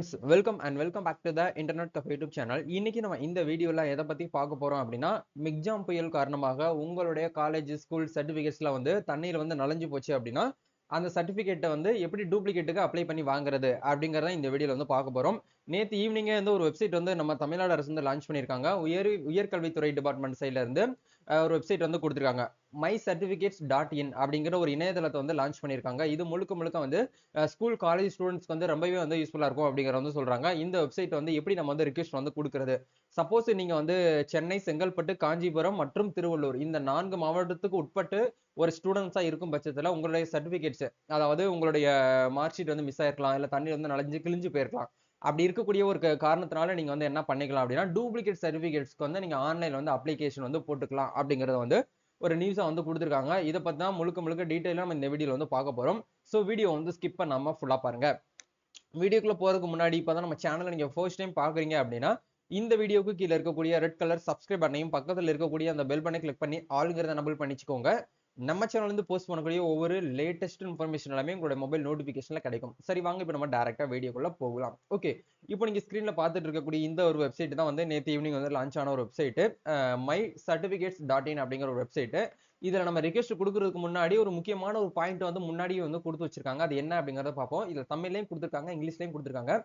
Welcome back to the internet cafe YouTube channel. இன்னைக்கு நம்ம இந்த வீடியோல எதை பத்தி பார்க்க போறோம் அப்படின்னா, மிக்ஜாம் புயல் காரணமாக உங்களுடைய காலேஜ், ஸ்கூல் சர்டிபிகேட்ஸ்ல வந்து தண்ணீர் வந்து நனைஞ்சு போச்சு அப்படின்னா, அந்த சர்டிபிகேட்டை வந்து எப்படி டூப்ளிகேட்டுக்கு அப்ளை பண்ணி வாங்குறது அப்படிங்கறத இந்த வீடியோல வந்து பார்க்க போறோம். நேத்து ஈவினிங்கே வந்து ஒரு வெப்சைட் வந்து நம்ம தமிழ்நாடு அரசு வந்து லான்ச் பண்ணியிருக்காங்க. உயர்கல்வித்துறை டிபார்ட்மெண்ட் சைட்ல இருந்து ஒரு வெப்சைட் வந்து கொடுத்திருக்காங்க. mycertificates.in அப்படிங்கிற ஒரு இணையதளத்தை வந்து லான்ச் பண்ணியிருக்காங்க. இது முழுக்க முழுக்க வந்து ஸ்கூல் காலேஜ் ஸ்டூடெண்ட்ஸ்க்கு வந்து ரொம்பவே வந்து யூஸ்ஃபுல்லா இருக்கும் அப்படிங்கறத வந்து சொல்றாங்க. இந்த வெப்சைட் வந்து எப்படி நம்ம வந்து ரிக்வெஸ்ட் வந்து கொடுக்கிறது, சப்போஸ் நீங்க வந்து சென்னை, செங்கல்பட்டு, காஞ்சிபுரம் மற்றும் திருவள்ளூர் இந்த 4 மாவட்டத்துக்கு உட்பட்டு ஒரு ஸ்டூடெண்ட்ஸா இருக்கும் பட்சத்துல உங்களுடைய சர்டிபிகேட்ஸ், அதாவது உங்களுடைய மார்க் ஷீட் வந்து மிஸ் ஆயிருக்கலாம், இல்ல தண்ணி வந்து நனைஞ்சு கிழிஞ்சு போயிருக்கலாம். அப்படி இருக்கக்கூடிய ஒரு காரணத்தினால நீங்க வந்து என்ன பண்ணிக்கலாம் அப்படின்னா, டூப்ளிகேட் சர்டிபிகேட்ஸ்க்கு வந்து நீங்க ஆன்லைன்ல வந்து அப்ளிகேஷன் வந்து போட்டுக்கலாம் அப்படிங்கறத வந்து ஒரு நியூஸா வந்து கொடுத்திருக்காங்க. இதை பத்தி தான் முழுக்க முழுக்க டீடைலா நம்ம இந்த வீடியோல வந்து பார்க்க போறோம். சோ வீடியோ வந்து ஸ்கிப் பண்ணாம ஃபுல்லா பாருங்க. வீடியோக்குள்ள போறதுக்கு முன்னாடி இப்பதான் நம்ம சேனலை நீங்க ஃபர்ஸ்ட் டைம் பாக்குறீங்க அப்படின்னா, இந்த வீடியோக்கு கீழே இருக்கக்கூடிய ரெட் கலர் சப்ஸ்கிரைப் பட்டனையும் பக்கத்துல இருக்கக்கூடிய அந்த பெல் பட்டனை கிளிக் பண்ணி ஆளுங்கிறத எனபிள் பண்ணிச்சுக்கோங்க. நம்ம சேனல்ல இருந்து போஸ்ட் பண்ணக்கூடிய ஒவ்வொரு லேட்டஸ்ட் இன்ஃபர்மேஷன் எல்லாமே உங்களோட மொபைல் நோட்டிபிகேஷன்ல கிடைக்கும். சரி, வாங்க இப்போ நம்ம டைரக்டா வீடியோக்குள்ள போகலாம். ஓகே, இப்போ நீங்க ஸ்கிரீன்ல பார்த்துட்டு இருக்கக்கூடிய இந்த ஒரு வெப்சைட் தான் வந்து நேற்று ஈவினிங் வந்து லான்ச் ஆன ஒரு வெப்சைட். mycertificates.in அப்படிங்கிற ஒரு வெப்சைட். இதுல நம்ம ரிக்வெஸ்ட் கொடுக்கறதுக்கு முன்னாடி ஒரு முக்கியமான ஒரு பாயிண்ட் வந்து முன்னாடியே வந்து கொடுத்து வச்சிருக்காங்க. அது என்ன அப்படிங்கறத பார்ப்போம். இதுல தமிழ்லயும் கொடுத்திருக்காங்க, இங்கிலீஷ்லயும் கொடுத்திருக்காங்க.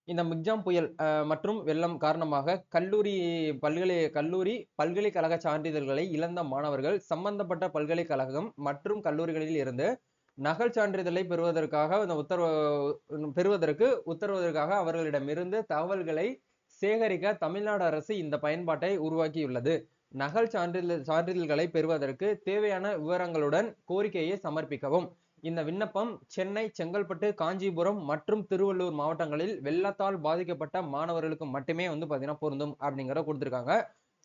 இந்த மிக்ஜாம் புயல் மற்றும் வெள்ளம் காரணமாக பல்கலைக்கழக சான்றிதழ்களை இழந்த மாணவர்கள் சம்பந்தப்பட்ட பல்கலைக்கழகம் மற்றும் கல்லூரிகளில் இருந்து நகல் சான்றிதழை பெறுவதற்கு உத்தரவுவதற்காக அவர்களிடமிருந்து தகவல்களை சேகரிக்க தமிழ்நாடு அரசு இந்த பயன்பாட்டை உருவாக்கியுள்ளது. நகல் சான்றிதழ்களை பெறுவதற்கு தேவையான விவரங்களுடன் கோரிக்கையை சமர்ப்பிக்கவும். இந்த விண்ணப்பம் சென்னை, செங்கல்பட்டு, காஞ்சிபுரம் மற்றும் திருவள்ளூர் மாவட்டங்களில் வெள்ளத்தால் பாதிக்கப்பட்ட மாணவர்களுக்கு மட்டுமே வந்து பாத்தீங்கன்னா பொருந்தும் அப்படிங்கிற கொடுத்திருக்காங்க.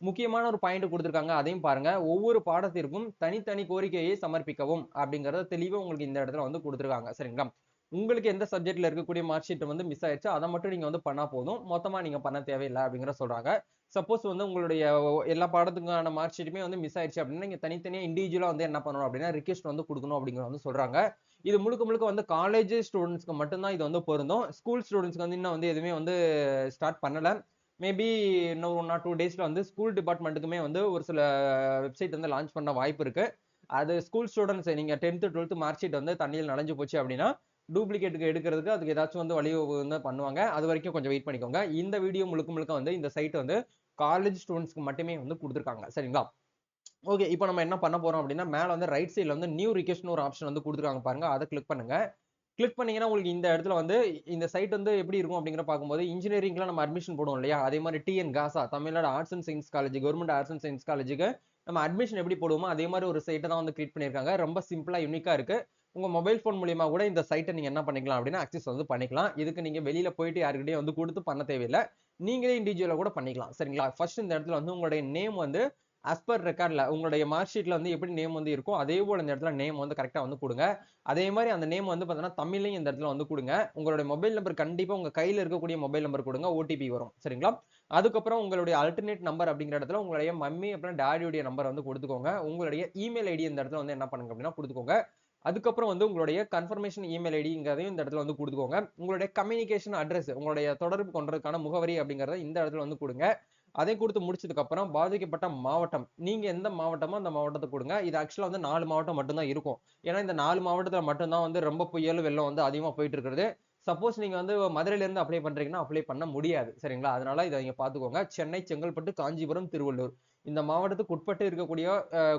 முக்கியமான ஒரு பாயிண்ட் கொடுத்திருக்காங்க, அதையும் பாருங்க. ஒவ்வொரு பாடத்திற்கும் தனித்தனி கோரிக்கையை சமர்ப்பிக்கவும் அப்படிங்கறத தெளிவா உங்களுக்கு இந்த இடத்துல வந்து கொடுத்திருக்காங்க. சரிங்களா? உங்களுக்கு எந்த சப்ஜெக்ட்ல இருக்கக்கூடிய மார்க் ஷீட் வந்து மிஸ் ஆயிடுச்சு, அதை மட்டும் நீங்க வந்து பண்ணா போதும், மொத்தமா நீங்க பண்ண தேவையில்லை அப்படிங்கிற சொல்றாங்க. சப்போஸ் வந்து உங்களுடைய எல்லா பாடத்துக்கான மார்க் ஷீட்டுமே வந்து மிஸ் ஆயிடுச்சு அப்படின்னா, நீங்க தனித்தனியா இண்டிவிஜுவலா வந்து என்ன பண்ணணும் அப்படின்னா ரிக்வெஸ்ட் வந்து கொடுக்கணும் அப்படிங்கிற வந்து சொல்றாங்க. இது முழுக்க முழுக்க வந்து காலேஜ் ஸ்டூடெண்ட்ஸ்க்கு மட்டும்தான் இது வந்து பொருந்தும். ஸ்கூல் ஸ்டூடெண்ட்ஸ்க்கு வந்து இன்னும் வந்து எதுவுமே வந்து ஸ்டார்ட் பண்ணல. மேபி இன்னும் 1 or 2 டேஸ்ல வந்து ஸ்கூல் டிபார்ட்மெண்ட்டுக்குமே வந்து ஒரு சில வெப்சைட் வந்து லான்ச் பண்ண வாய்ப்பு இருக்கு. அது ஸ்கூல் ஸ்டூடெண்ட்ஸ், நீங்க 10th 12th மார்க் ஷீட் வந்து தண்ணியில் நனைஞ்சு போச்சு அப்படின்னா டூப்ளிகேட்டுக்கு எடுக்கிறதுக்கு அதுக்கு ஏதாச்சும் வந்து வழிவகை பண்ணுவாங்க. அது வரைக்கும் கொஞ்சம் வெயிட் பண்ணிக்கோங்க. இந்த வீடியோ முழுக்க முழுக்க வந்து இந்த சைட் வந்து காலேஜ் ஸ்டூடெண்ட்ஸ்க்கு மட்டுமே வந்து கொடுத்திருக்காங்க. சரிங்களா? ஓகே, இப்போ நம்ம என்ன பண்ண போறோம் அப்படின்னா, மேல வந்து ரைட் சைடுல வந்து நியூ ரிக்வெஸ்ட்னு ஒரு ஆப்ஷன் வந்து கொடுத்துருக்காங்க பாருங்க. அதை கிளிக் பண்ணுங்க. கிளிக் பண்ணீங்கன்னா உங்களுக்கு இந்த இடத்துல வந்து இந்த சைட் வந்து எப்படி இருக்கும் அப்படிங்கிற பார்க்கும்போது, இன்ஜினியரிங்ல நம்ம அட்மிஷன் போடுவோம் இல்லையா, அதே மாதிரி TN Gaza Tamil Nadu arts and science college, government arts and science காலேஜுக்கு நம்ம அட்மிஷன் எப்படி போடுவோமோ அதே மாதிரி ஒரு சைட்டை தான் வந்து கிரியேட் பண்ணியிருக்காங்க. ரொம்ப சிம்பிளா யூனிக்கா இருக்கு. உங்க மொபைல் போன் மூலியமா கூட இந்த சைட்டை நீங்க என்ன பண்ணிக்கலாம் அப்படின்னா அக்சஸ் வந்து பண்ணிக்கலாம். இதுக்கு நீங்க வெளியில போயிட்டு யாருக்கிட்டையும் வந்து கொடுத்து பண்ண தேவையில்லை. நீங்களே இண்டிவிஜுவலா கூட பண்ணிக்கலாம். சரிங்களா? ஃபர்ஸ்ட் இந்த இடத்துல வந்து உங்களுடைய நேம் வந்து as per ரெக்கார்ட்ல உங்களுடைய மார்க் ஷீட்ல வந்து எப்படி நேம் வந்து இருக்கும் அதே போல இந்த இடத்துல நேம் வந்து கரெக்டா வந்து கொடுங்க. அதே மாதிரி அந்த நேம் வந்து பாத்தீங்கன்னா தமிழ்லையும் இந்த இடத்துல வந்து கொடுங்க. உங்களுடைய மொபைல் நம்பர் கண்டிப்பா உங்க கையில இருக்கக்கூடிய மொபைல் நம்பர் கொடுங்க. ஓடிபி வரும். சரிங்களா? அதுக்கப்புறம் உங்களுடைய அல்டர்னேட் நம்பர் அப்படிங்கிற இடத்துல உங்களுடைய மம்மி அப்புறம் டாடியோட நம்பர் வந்து கொடுத்துக்கோங்க. உங்களுடைய இமெயில் ஐடி இந்த இடத்துல வந்து என்ன பண்ணுங்க அப்படின்னா கொடுத்துக்கோங்க. அதுக்கப்புறம் வந்து உங்களுடைய கன்ஃபர்மேஷன் இமெயில் ஐடிங்கிறதையும் இந்த இடத்துல வந்து கொடுத்துக்கோங்க. உங்களுடைய கம்யூனிகேஷன் அட்ரஸ், உங்களுடைய தொடர்பு கொண்டதுக்கான முகவரி அப்படிங்கறத இந்த இடத்துல வந்து கொடுங்க. அதை கொடுத்து முடிச்சதுக்கு அப்புறம் பாதிக்கப்பட்ட மாவட்டம், நீங்க எந்த மாவட்டமோ அந்த மாவட்டத்தை கொடுங்க. இது ஆக்சுவலா வந்து 4 மாவட்டம் மட்டும் தான் இருக்கும். ஏன்னா இந்த 4 மாவட்டத்துல மட்டும் தான் வந்து ரொம்ப புயல் வெள்ளம் வந்து அதிகமா போயிட்டு இருக்கிறது. சப்போஸ் நீங்க வந்து மதுரையில இருந்து அப்ளை பண்றீங்கன்னா அப்ளை பண்ண முடியாது. சரிங்களா? அதனால இதை நீங்க பாத்துக்கோங்க. சென்னை, செங்கல்பட்டு, காஞ்சிபுரம், திருவள்ளூர் இந்த மாவட்டத்துக்கு உட்பட்டு இருக்கக்கூடிய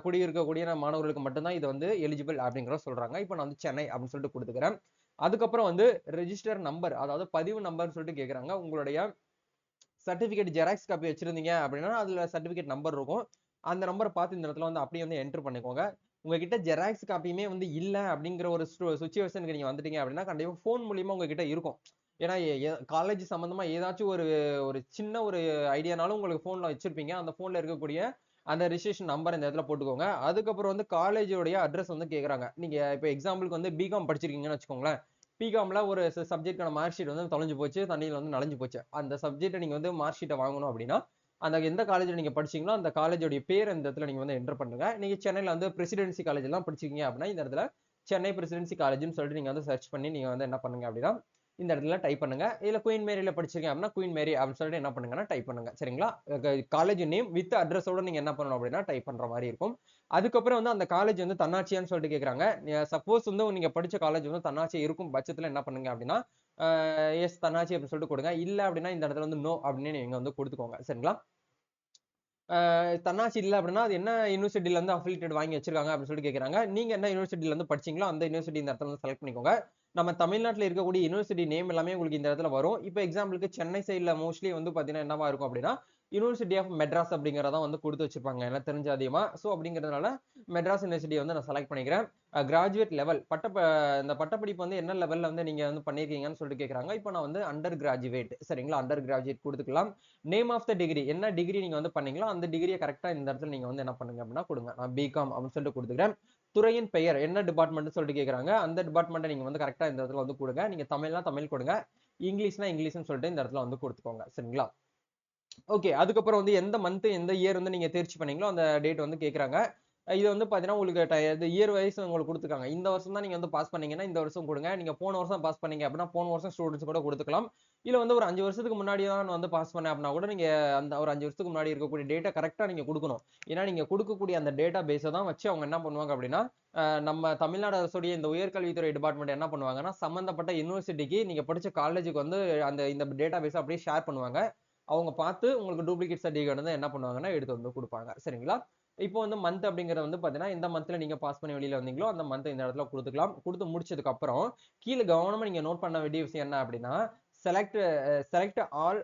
குடியிருக்கக்கூடிய மாணவர்களுக்கு மட்டும்தான் இது வந்து எலிஜிபிள் அப்படிங்கிற சொல்றாங்க. இப்போ நான் வந்து சென்னை அப்படின்னு சொல்லிட்டு கொடுத்துக்கிறேன். அதுக்கப்புறம் வந்து ரெஜிஸ்டர் நம்பர், அதாவது பதிவு நம்பர் சொல்லிட்டு கேக்குறாங்க. உங்களுடைய சர்டிபிகேட் ஜெராக்ஸ் காப்பி வச்சிருந்தீங்க அப்படின்னா அதுல சர்டிபிகேட் நம்பர் இருக்கும். அந்த நம்பரை பார்த்து இந்த இடத்துல வந்து அப்படியே வந்து என்டர் பண்ணிக்கோங்க. உங்ககிட்ட ஜெராக்ஸ் காப்பியுமே வந்து இல்ல அப்படிங்கிற ஒரு சுச்சுவேஷனுக்கு நீங்க வந்துட்டீங்க அப்படின்னா கண்டிப்பா போன் மூலியமா உங்ககிட்ட இருக்கும். ஏன்னா காலேஜ் சம்பந்தமா ஏதாச்சும் ஒரு ஒரு சின்ன ஒரு ஐடியானாலும் உங்களுக்கு போன்ல வச்சிருப்பீங்க. அந்த போன்ல இருக்கக்கூடிய அந்த ரிஜிஸ்ட்ரேஷன் நம்பர் இந்த இடத்துல போட்டுக்கோங்க. அதுக்கப்புறம் வந்து காலேஜோடைய அட்ரஸ் வந்து கேக்குறாங்க. நீங்க இப்ப எக்ஸாம்பிளுக்கு வந்து பிகாம் படிச்சிருக்கீங்கன்னு வச்சுக்கோங்களேன். பிகாம்ல ஒரு சப்ஜெக்டான மார்க் ஷீட் வந்து தொலைஞ்சு போச்சு, தண்ணியில வந்து நனைஞ்சு போச்சு. அந்த சப்ஜெக்ட்டை நீங்க வந்து மார்க் ஷீட்டை வாங்கணும் அப்படின்னா அந்த எந்த காலேஜ்ல நீங்க படிச்சீங்களோ அந்த காலேஜோட பேர் இந்த இடத்துல நீங்க வந்து என்டர் பண்ணுங்க. நீங்க சென்னையில வந்து பிரசிடென்சி காலேஜ் எல்லாம் படிச்சிருக்கீங்க அப்படின்னா இந்த இடத்துல சென்னை பிரசிடென்சி காலேஜ்னு சொல்லிட்டு நீங்க வந்து சர்ச் பண்ணி நீங்க வந்து என்ன பண்ணுங்க அப்படின்னா இந்த இடத்துல டைப் பண்ணுங்க. இல்ல குயின் மேரியில படிச்சிருக்கீங்க அப்படின்னா குயின் மேரி அப்படின்னு சொல்லிட்டு என்ன பண்ணுங்கன்னா டைப் பண்ணுங்க. சரிங்களா? காலேஜ் நேம் வித் அட்ரஸோட நீங்க என்ன பண்ணணும் அப்படின்னா டைப் பண்ற மாதிரி இருக்கும். அதுக்கப்புறம் வந்து அந்த காலேஜ் வந்து தன்னாட்சியான்னு சொல்லிட்டு கேட்கறாங்க. சப்போஸ் வந்து நீங்க படிச்ச காலேஜ் வந்து தன்னாட்சி இருக்கும் பட்சத்துல என்ன பண்ணுங்க அப்படின்னா எஸ் தன்னாட்சி அப்படின்னு சொல்லிட்டு கொடுங்க. இல்ல அப்படின்னா இந்த இடத்துல வந்து நோ அப்படின்னு நீங்க வந்து கொடுத்துக்கோங்க. சரிங்களா? தன்னாட்சி இல்ல அப்படின்னா அது என்ன யூனிவர்சிட்டில இருந்து அஃபிலியேட்டட் வாங்கி வச்சிருக்காங்க அப்படின்னு சொல்லிட்டு கேட்கறாங்க. நீங்க என்ன யூனிவர்சிட்டில இருந்து படிச்சீங்களோ அந்த யூனிவர்சிட்டி இந்த இடத்துல வந்து செலக்ட் பண்ணிக்கோங்க. நம்ம தமிழ்நாட்டுல இருக்கக்கூடிய யூனிவர்சிட்டி நேம் எல்லாமே உங்களுக்கு இந்த இடத்துல வரும். இப்ப எக்ஸாம்பிளுக்கு சென்னை சைடுல மோஸ்ட்லி வந்து பாத்தீங்கன்னா என்னவா இருக்கும் அப்படின்னா யூனிவர்சிட்டி ஆஃப் மெட்ராஸ் அப்படிங்கறத வந்து கொடுத்து வச்சிருப்பாங்க எனக்கு தெரிஞ்ச அதிகமா. சோ அப்படிங்கறதுனால மெட்ராஸ் யூனிவர்சிட்டி வந்து நான் செலக்ட் பண்ணிக்கிறேன். கிராஜுவேட் லெவல் இந்த பட்டப்படிப்பு வந்து என்ன லெவல்ல வந்து நீங்க வந்து பண்ணிருக்கீங்கன்னு சொல்லிட்டு கேக்குறாங்க. இப்போ நான் வந்து அண்டர் கிராஜுவேட் சரிங்களா? அண்டர் கிராஜுவேட் கொடுத்துக்கலாம். நேம் ஆஃப் த டிகிரி என்ன டிகிரி நீங்க வந்து பண்ணீங்களோ அந்த டிகிரியை கரெக்டா இந்த இடத்துல நீங்க வந்து என்ன பண்ணுங்க அப்படின்னா கொடுங்க. நான் பிகாம் அப்படின்னு சொல்லிட்டு கொடுத்துக்கிறேன். துறையின் பெயர் என்ன டிபார்ட்மெண்ட் சொல்லிட்டு கேக்குறாங்க. அந்த டிபார்ட்மெண்ட்டை நீங்க வந்து கரெக்டா இந்த இடத்துல வந்து கொடுங்க. நீங்க தமிழ்னா தமிழ் கொடுங்க. இங்கிலீஷ்னா இங்கிலீஷ்னு சொல்லிட்டு இந்த இடத்துல வந்து கொடுத்துக்கோங்க. சரிங்களா? ஓகே. அதுக்கப்புறம் வந்து எந்த மந்த் எந்த இயர் வந்து நீங்க தேர்ச்சி பண்ணீங்களோ அந்த டேட் வந்து கேக்குறாங்க. இது வந்து பாத்தீங்கன்னா உங்களுக்கு இது இயர் வைஸ் உங்களுக்கு கொடுத்துருக்காங்க. இந்த வருஷம் தான் நீங்க வந்து பாஸ் பண்ணீங்கன்னா இந்த வருஷம் கொடுங்க. நீங்க போன வருஷம் பாஸ் பண்ணீங்க அப்படின்னா போன வருஷம் ஸ்டூடெண்ட்ஸ் கூட கொடுத்துக்கலாம். இல்ல வந்து ஒரு 5 வருஷத்துக்கு முன்னாடி தான் வந்து பாஸ் பண்ணேன் அப்படின்னா கூட நீங்க அந்த ஒரு 5 வருஷத்துக்கு முன்னாடி இருக்கக்கூடிய டேட்டா கரெக்டா நீங்க கொடுக்கணும். ஏன்னா நீங்க கொடுக்கக்கூடிய அந்த டேட்டா பேஸை தான் வச்சு அவங்க என்ன பண்ணுவாங்க அப்படின்னா நம்ம தமிழ்நாடு அரசுடைய இந்த உயர்கல்வித்துறை டிபார்ட்மெண்ட் என்ன பண்ணுவாங்கன்னா சம்பந்தப்பட்ட யூனிவர்சிட்டிக்கு நீங்க படிச்ச காலேஜுக்கு வந்து இந்த டேட்டா பேஸை அப்படியே ஷேர் பண்ணுவாங்க. அவங்க பார்த்து உங்களுக்கு டூப்ளிகேட் சர்டிஃபிகேட் வந்து என்ன பண்ணுவாங்கன்னா எடுத்து வந்து கொடுப்பாங்க. சரிங்களா? இப்போ வந்து மந்த் அப்படிங்கிறது வந்து பாத்தீங்கன்னா இந்த மந்த்ல நீங்க பாஸ் பண்ணி வெளியில வந்தீங்களோ அந்த மந்த் இந்த இடத்துல கொடுத்துக்கலாம். கொடுத்து முடிச்சதுக்கு அப்புறம் கீழே கவனமா நீங்க நோட் பண்ண வேண்டிய விஷயம் என்ன அப்படின்னா select select all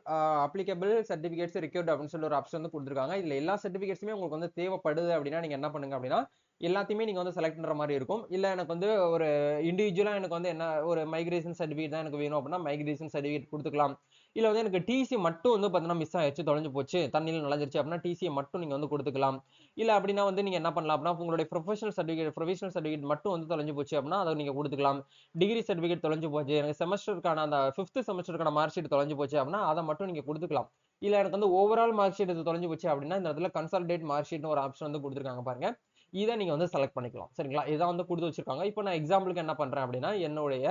applicable certificates required அப்படின்னு சொல்லி ஒரு ஆப்ஷன் வந்து கொடுத்துருக்காங்க. இதுல எல்லா சர்டிபிகேட்ஸுமே உங்களுக்கு வந்து தேவைப்படுது அப்படின்னா நீங்க என்ன பண்ணுங்க அப்படின்னா எல்லாத்தையுமே நீங்க வந்து செலக்ட் பண்ற மாதிரி இருக்கும். இல்ல எனக்கு வந்து ஒரு இண்டிவிஜுவலா எனக்கு வந்து என்ன ஒரு மைக்ரேஷன் சர்டிபிகேட் தான் எனக்கு வேணும் அப்படின்னா மைக்ரேஷன் சர்டிபிகேட் கொடுத்துக்கலாம். இல்ல வந்து எனக்கு டிசி மட்டும் வந்து பாத்தீங்கன்னா மிஸ் ஆயிடுச்சு தொலைஞ்சு போச்சு தண்ணியில நனைஞ்சிருச்சு அப்படின்னா டிசியை மட்டும் நீங்க வந்து கொடுத்துக்கலாம். இல்ல அப்படின்னா வந்து நீங்க என்ன பண்ணலாம் அப்படின்னா உங்களுடைய ப்ரொஃபஷனல் சர்டிபிகேட் மட்டும் வந்து தொலைஞ்சு போச்சு அப்படின்னா அதை நீங்க கொடுத்துக்கலாம். டிகிரி சர்டிபிகேட் தொலைஞ்சு போச்சு எனக்கு செமஸ்டருக்கான அந்த 5th செமஸ்டருக்கான மார்க் ஷீட் தொலைஞ்சு போச்சு அப்படின்னா அதை மட்டும் நீங்க கொடுத்துக்கலாம். இல்ல எனக்கு வந்து ஓவரால் மார்க் ஷீட் தொலைஞ்சு போச்சு அப்படின்னா இந்த இடத்துல கன்சாலிடேட் மார்க் ஷீட்னு ஒரு ஆப்ஷன் வந்து கொடுத்துருக்காங்க பாருங்க. இதை நீங்க வந்து செலக்ட் பண்ணிக்கலாம். சரிங்களா? இதான் வந்து கொடுத்து வச்சிருக்காங்க. இப்போ நான் எக்ஸாம்பிளுக்கு என்ன பண்றேன் அப்படின்னா என்னுடைய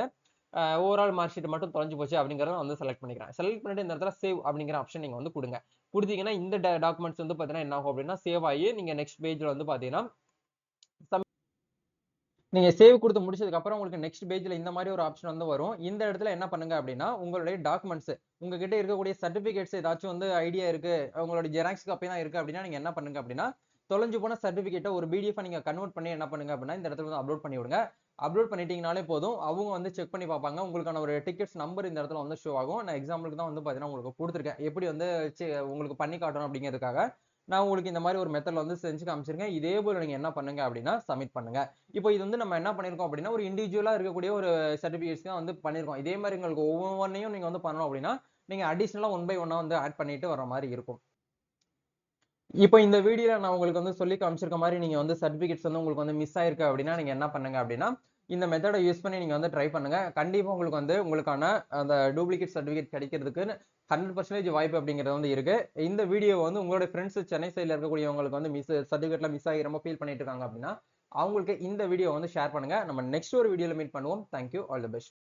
ஓவரால் மார்க் ஷீட் மட்டும் தொலைஞ்சு போச்சு அப்படிங்கறத வந்து செலக்ட் பண்ணிக்கிறேன். செலக்ட் பண்ணிட்டு இந்த இடத்துல சேவ் அப்படிங்கிற ஆப்ஷன் நீங்க வந்து கொடுங்க. கொடுத்தீங்கன்னா இந்த டாக்குமெண்ட்ஸ் வந்து பாத்தீங்கன்னா என்ன ஆகும் அப்படின்னா சேவ் ஆகி நீங்க நெக்ஸ்ட் பேஜ்ல வந்து பாத்தீங்கன்னா நீங்க சேவ் கொடுத்து முடிச்சதுக்கு அப்புறம் உங்களுக்கு நெக்ஸ்ட் பேஜ்ல இந்த மாதிரி ஒரு ஆப்ஷன் வந்து வரும். இந்த இடத்துல என்ன பண்ணுங்க அப்படின்னா உங்களுடைய டாக்குமெண்ட்ஸ் உங்ககிட்ட இருக்கக்கூடிய சர்டிபிகேட்ஸ் ஏதாச்சும் வந்து ஐடியா இருக்கு உங்களுடைய ஜெராக்ஸ் காப்பி தான் இருக்கு அப்படின்னா நீங்க என்ன பண்ணுங்க அப்படின்னா தொலைஞ்சு போன சர்டிபிகேட்டை ஒரு பிடிஎஃப் நீங்க கன்வெர்ட் பண்ணி என்ன பண்ணுங்க அப்படின்னா இந்த இடத்துல வந்து அப்லோட் பண்ணி விடுங்க. அப்லோட் பண்ணிட்டீங்கனாலே போதும் அவங்க வந்து செக் பண்ணி பார்ப்பாங்க. உங்களுக்கான ஒரு டிக்கெட்ஸ் நம்பர் இந்த இடத்துல வந்து ஷோ ஆகும். நான் எக்ஸாம்பிளுக்கு தான் வந்து பாத்தீங்கன்னா உங்களுக்கு கொடுத்துருக்கேன். எப்படி வந்து உங்களுக்கு பண்ணி காட்டணும் அப்படிங்கிறதுக்காக நான் உங்களுக்கு இந்த மாதிரி ஒரு மெத்தட்ல வந்து செஞ்சு காமிச்சிருக்கேன். இதே போல நீங்க என்ன பண்ணுங்க அப்படின்னா சப்மிட் பண்ணுங்க. இப்போ இது வந்து நம்ம என்ன பண்ணிருக்கோம் அப்படின்னா ஒரு இண்டிவிஜுவலா இருக்கக்கூடிய ஒரு சர்டிபிகேட்ஸ் தான் வந்து பண்ணிருக்கோம். இதே மாதிரி உங்களுக்கு ஒவ்வொன்றையும் நீங்க வந்து பண்ணணும் அப்படின்னா நீங்க அடிஷனலா 1 by 1 வந்து ஆட் பண்ணிட்டு வர மாதிரி இருக்கும். இப்போ இந்த வீடியோல நான் உங்களுக்கு வந்து சொல்லி காமிச்சிருக்க மாதிரி நீங்க வந்து சர்டிபிகேட்ஸ் வந்து உங்களுக்கு வந்து மிஸ் ஆயிருக்கு அப்படின்னா நீங்க என்ன பண்ணுங்க அப்படின்னா இந்த மெத்தடை யூஸ் பண்ணி நீங்க வந்து ட்ரை பண்ணுங்க. கண்டிப்பா உங்களுக்கு வந்து உங்களுக்கான அந்த டூப்ளிகேட் சர்டிபிகேட் கிடைக்கிறதுக்கு 100% வாய்ப்பு அப்படிங்கிறது வந்து இருக்கு. இந்த வீடியோ வந்து உங்களுடைய ஃப்ரெண்ட்ஸ் சென்னை சைடுல இருக்கக்கூடியவங்களுக்கு வந்து சர்டிபிகேட்ல மிஸ் ஆகி ரொம்ப ஃபீல் பண்ணிட்டு இருக்காங்க அப்படின்னா அவங்களுக்கு இந்த வீடியோ வந்து ஷேர் பண்ணுங்க. நம்ம நெக்ஸ்ட் ஒரு வீடியோல மீட் பண்ணுவோம். தேங்க்யூ. All the best.